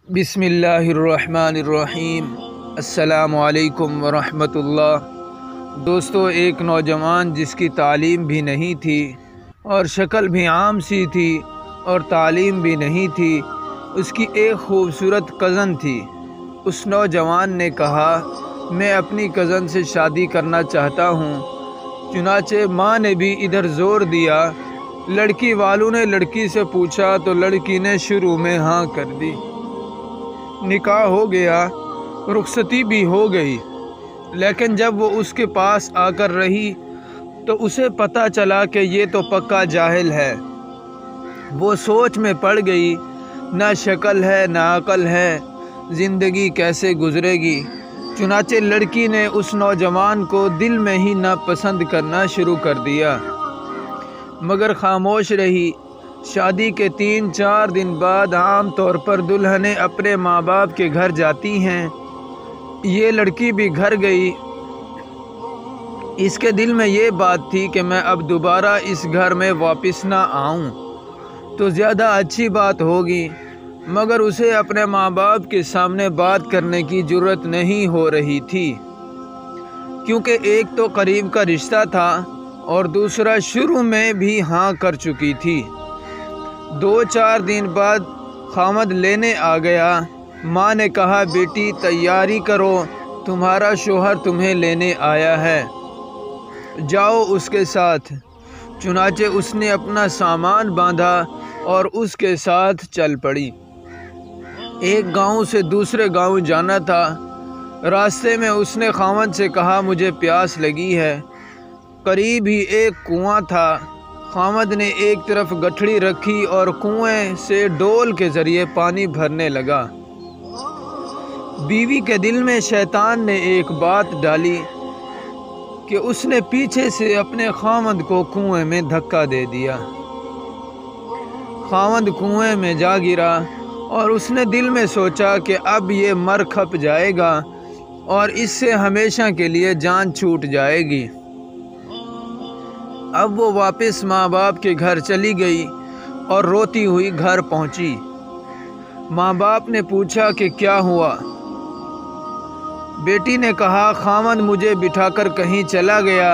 بسم اللہ الرحمن الرحیم۔ السلام علیکم ورحمۃ اللہ۔ دوستو، ایک نوجوان جس کی تعلیم بھی نہیں تھی اور شکل بھی عام سی تھی اور تعلیم بھی نہیں تھی، اس کی ایک خوبصورت کزن تھی۔ اس نوجوان نے کہا، میں اپنی کزن سے شادی کرنا چاہتا ہوں۔ چنانچہ ماں نے بھی ادھر زور دیا۔ لڑکی والوں نے لڑکی سے پوچھا تو لڑکی نے شروع میں ہاں کر دی۔ نکاح ہو گیا، رخصتی بھی ہو گئی، لیکن جب وہ اس کے پاس آ کر رہی تو اسے پتہ چلا کہ یہ تو پکا جاہل ہے۔ وہ سوچ میں پڑ گئی، نہ شکل ہے نہ عقل ہے، زندگی کیسے گزرے گی۔ چنانچہ لڑکی نے اس نوجوان کو دل میں ہی ناپسند کرنا شروع کر دیا، مگر خاموش رہی۔ شادی کے 3-4 دن بعد عام طور پر دلہنیں اپنے ماں باپ کے گھر جاتی ہیں۔ یہ لڑکی بھی گھر گئی۔ اس کے دل میں یہ بات تھی کہ میں اب دوبارہ اس گھر میں واپس نہ آؤں تو زیادہ اچھی بات ہوگی، مگر اسے اپنے ماں باپ کے سامنے بات کرنے کی جرأت نہیں ہو رہی تھی، کیونکہ ایک تو قریب کا رشتہ تھا اور دوسرا شروع میں بھی ہاں کر چکی تھی۔ 2-4 دن بعد خامد لینے آ گیا۔ ماں نے کہا، بیٹی تیاری کرو، تمہارا شوہر تمہیں لینے آیا ہے، جاؤ اس کے ساتھ۔ چنانچہ اس نے اپنا سامان باندھا اور اس کے ساتھ چل پڑی۔ ایک گاؤں سے دوسرے گاؤں جانا تھا۔ راستے میں اس نے خامد سے کہا، مجھے پیاس لگی ہے۔ قریب ہی ایک کنواں تھا۔ خامد نے ایک طرف گٹھڑی رکھی اور کنویں سے ڈول کے ذریعے پانی بھرنے لگا۔ بیوی کے دل میں شیطان نے ایک بات ڈالی کہ اس نے پیچھے سے اپنے خامد کو کنویں میں دھکا دے دیا۔ خامد کنویں میں جا گرا اور اس نے دل میں سوچا کہ اب یہ مر کھپ جائے گا اور اس سے ہمیشہ کے لیے جان چھوٹ جائے گی۔ اب وہ واپس ماں باپ کے گھر چلی گئی اور روتی ہوئی گھر پہنچی۔ ماں باپ نے پوچھا کہ کیا ہوا؟ بیٹی نے کہا، خامد مجھے بٹھا کر کہیں چلا گیا،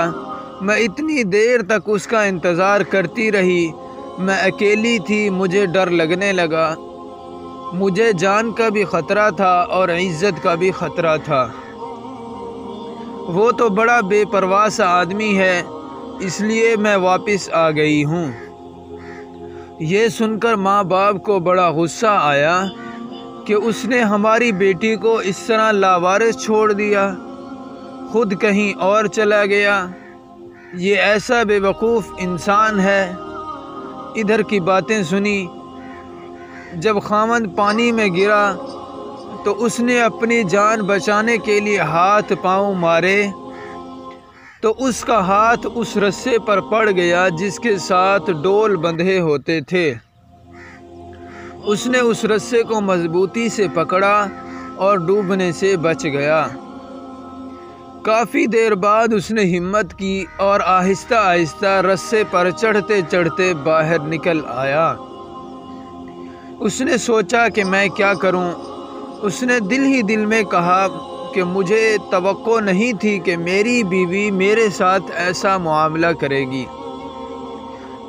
میں اتنی دیر تک اس کا انتظار کرتی رہی، میں اکیلی تھی، مجھے ڈر لگنے لگا، مجھے جان کا بھی خطرہ تھا اور عزت کا بھی خطرہ تھا۔ وہ تو بڑا بے پرواہ سا آدمی ہے، اس لیے میں واپس آ گئی ہوں۔ یہ سن کر ماں باپ کو بڑا غصہ آیا کہ اس نے ہماری بیٹی کو اس طرح لاوارث چھوڑ دیا، خود کہیں اور چلا گیا، یہ ایسا بے وقوف انسان ہے۔ ادھر کی باتیں سنی۔ جب خامد پانی میں گرا تو اس نے اپنی جان بچانے کے لیے ہاتھ پاؤں مارے تو اس کا ہاتھ اس رسے پر پڑ گیا جس کے ساتھ ڈول بندھے ہوتے تھے۔ اس نے اس رسے کو مضبوطی سے پکڑا اور ڈوبنے سے بچ گیا۔ کافی دیر بعد اس نے ہمت کی اور آہستہ آہستہ رسے پر چڑھتے چڑھتے باہر نکل آیا۔ اس نے سوچا کہ میں کیا کروں؟ اس نے دل ہی دل میں کہا کہ مجھے توقع نہیں تھی کہ میری بیوی میرے ساتھ ایسا معاملہ کرے گی۔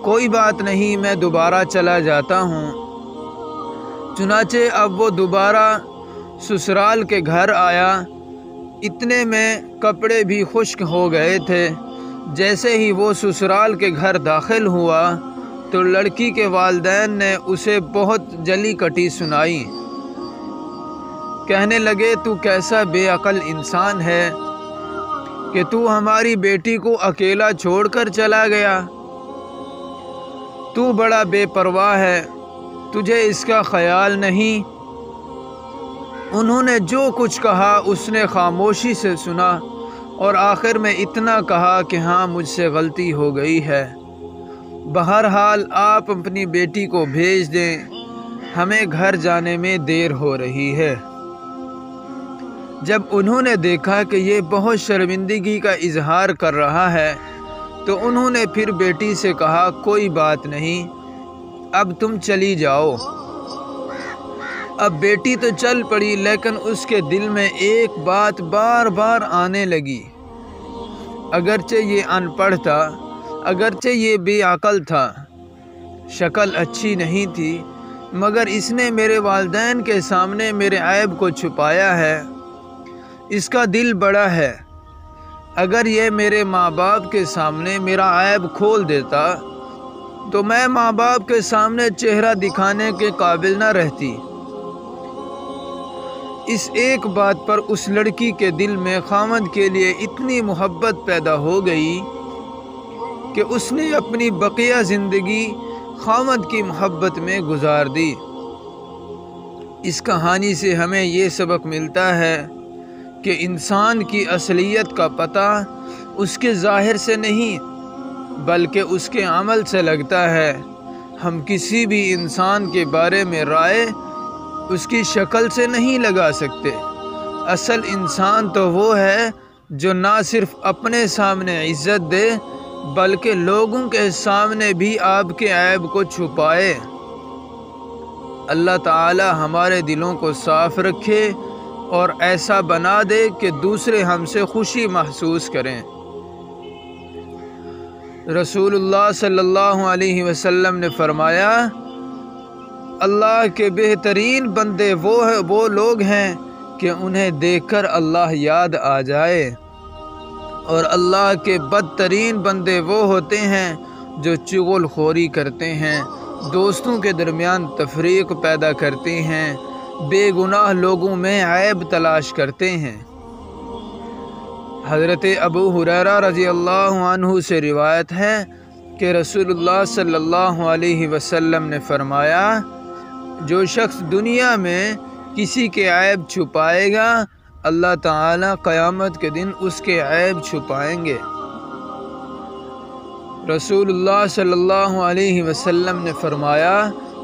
کوئی بات نہیں، میں دوبارہ چلا جاتا ہوں۔ چنانچہ اب وہ دوبارہ سسرال کے گھر آیا۔ اتنے میں کپڑے بھی خشک ہو گئے تھے۔ جیسے ہی وہ سسرال کے گھر داخل ہوا تو لڑکی کے والدین نے اسے بہت جلی کٹی سنائی۔ کہنے لگے، تو کیسا بے عقل انسان ہے کہ تو ہماری بیٹی کو اکیلا چھوڑ کر چلا گیا، تو بڑا بے پرواہ ہے، تجھے اس کا خیال نہیں۔ انہوں نے جو کچھ کہا اس نے خاموشی سے سنا اور آخر میں اتنا کہا کہ ہاں، مجھ سے غلطی ہو گئی ہے، بہرحال آپ اپنی بیٹی کو بھیج دیں، ہمیں گھر جانے میں دیر ہو رہی ہے۔ جب انہوں نے دیکھا کہ یہ بہت شرمندگی کا اظہار کر رہا ہے تو انہوں نے پھر بیٹی سے کہا، کوئی بات نہیں، اب تم چلی جاؤ۔ اب بیٹی تو چل پڑی، لیکن اس کے دل میں ایک بات بار بار آنے لگی۔ اگرچہ یہ ان پڑھ تھا، اگرچہ یہ بے عقل تھا، شکل اچھی نہیں تھی، مگر اس نے میرے والدین کے سامنے میرے عیب کو چھپایا ہے۔ اس کا دل بڑا ہے، اگر یہ میرے ماں باپ کے سامنے میرا عیب کھول دیتا تو میں ماں باپ کے سامنے چہرہ دکھانے کے قابل نہ رہتی۔ اس ایک بات پر اس لڑکی کے دل میں خاوند کے لیے اتنی محبت پیدا ہو گئی کہ اس نے اپنی بقیہ زندگی خاوند کی محبت میں گزار دی۔ اس کہانی سے ہمیں یہ سبق ملتا ہے کہ انسان کی اصلیت کا پتہ اس کے ظاہر سے نہیں بلکہ اس کے عمل سے لگتا ہے۔ ہم کسی بھی انسان کے بارے میں رائے اس کی شکل سے نہیں لگا سکتے۔ اصل انسان تو وہ ہے جو نہ صرف اپنے سامنے عزت دے بلکہ لوگوں کے سامنے بھی آپ کے عیب کو چھپائے۔ اللہ تعالی ہمارے دلوں کو صاف رکھے اور ایسا بنا دے کہ دوسرے ہم سے خوشی محسوس کریں۔ رسول اللہ صلی اللہ علیہ وسلم نے فرمایا، اللہ کے بہترین بندے وہ لوگ ہیں کہ انہیں دیکھ کر اللہ یاد آ جائے، اور اللہ کے بدترین بندے وہ ہوتے ہیں جو چغل خوری کرتے ہیں، دوستوں کے درمیان تفریق پیدا کرتے ہیں، بے گناہ لوگوں میں عیب تلاش کرتے ہیں۔ حضرت ابو ہریرہ رضی اللہ عنہ سے روایت ہے کہ رسول اللہ صلی اللہ علیہ وسلم نے فرمایا، جو شخص دنیا میں کسی کے عیب چھپائے گا اللہ تعالیٰ قیامت کے دن اس کے عیب چھپائیں گے۔ رسول اللہ صلی اللہ علیہ وسلم نے فرمایا،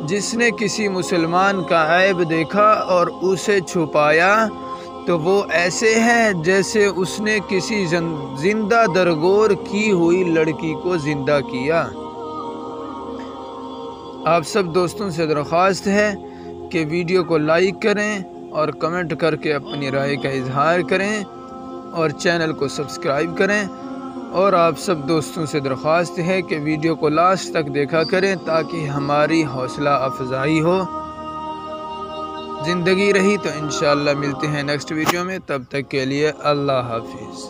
جس نے کسی مسلمان کا عیب دیکھا اور اسے چھپایا تو وہ ایسے ہے جیسے اس نے کسی زندہ درگور کی ہوئی لڑکی کو زندہ کیا۔ آپ سب دوستوں سے درخواست ہے کہ ویڈیو کو لائک کریں اور کمنٹ کر کے اپنی رائے کا اظہار کریں اور چینل کو سبسکرائب کریں، اور آپ سب دوستوں سے درخواست ہے کہ ویڈیو کو لاسٹ تک دیکھا کریں تاکہ ہماری حوصلہ افزائی ہو۔ زندگی رہی تو انشاءاللہ ملتے ہیں نیکسٹ ویڈیو میں، تب تک کے لیے اللہ حافظ۔